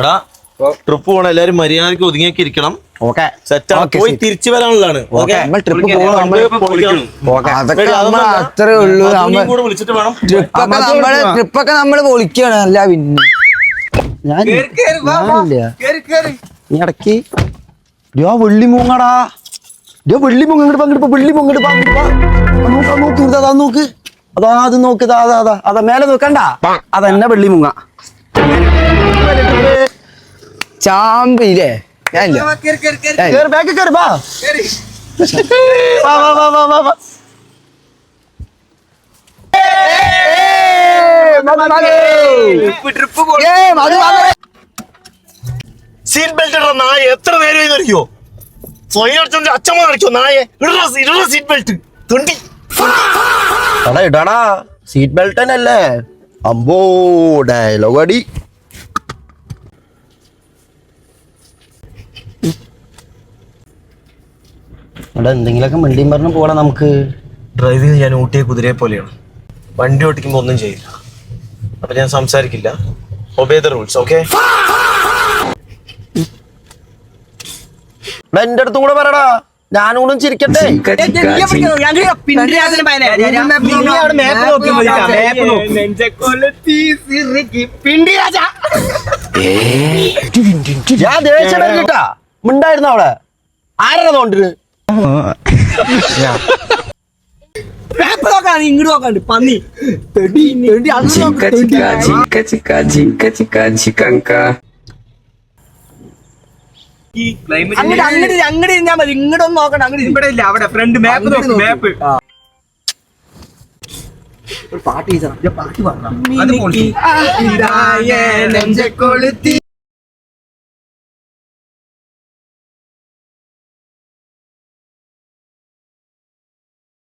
എടാ ട്രിപ്പ് പോകണം, എല്ലാരും മര്യാദക്ക് ഒതുങ്ങിയൊക്കെ ഇരിക്കണം. സെറ്റാണ്, പോയി തിരിച്ചു വരാനുള്ളതാണ്. അത്രേ ഉള്ളൂ. വിളിച്ചിട്ട് വേണം ട്രിപ്പൊക്കെ നമ്മള് പൊളിക്കാണ്. അല്ല പിന്നെ ഇടക്ക് വെള്ളി മൂങ്ങടാ, വെള്ളി മൂങ്ങ പങ്കിട്ട് വെള്ളി മൂങ്ങട്ട് നോക്ക് നോക്ക് അതാ, അത് നോക്ക്, അതാ മേലെ നോക്കണ്ട, അതെന്നെ വെള്ളി മൂങ്ങ ചാമ്പില്ലേ. സീറ്റ് ബെൽറ്റ് ഇട നായ, എത്ര നേരം അറിയോ? സ്വയം അടിച്ചോണ്ട് അച്ഛമ്മ കാണിച്ചോ നായെ, ഇട സീറ്റ് ബെൽറ്റ് തൊണ്ടി. ഇടാടാ സീറ്റ് ബെൽറ്റ് തന്നെ അല്ലേ. അമ്പോ ഡയലോഗ് അടി. അവിടെ എന്തെങ്കിലുമൊക്കെ വണ്ടിയും പറഞ്ഞു പോകണം നമുക്ക്. ഡ്രൈവിംഗ് ഞാൻ ഊട്ടിയെ കുതിരയെ പോലെയാണ്, വണ്ടി ഓടിക്കുമ്പോ ഒന്നും ചെയ്യില്ല. അപ്പൊ ഞാൻ സംസാരിക്കില്ല. Obey the rules, okay? എന്റെ അടുത്തും കൂടെ പറയടാ, ഞാനും കൂടെ ചിരിക്കട്ടെ. ഞാൻ ദേഷ്യം കേട്ടാ മിണ്ടായിരുന്നു അവിടെ. ആരാ തോണ്ടിന് ഇങ്ങോട്ട് നോക്കാണ്ട് പന്നി. അങ്ങോട്ട് ഞാൻ മതി, ഇങ്ങോട്ടൊന്നും നോക്കണ്ട. അങ്ങോട്ട് ഇവിടെ ഇല്ല, അവിടെ ഫ്രണ്ട് മാപ്പ് നോക്ക്, മാപ്പ്. പാട്ട് പാട്ട് പറഞ്ഞു.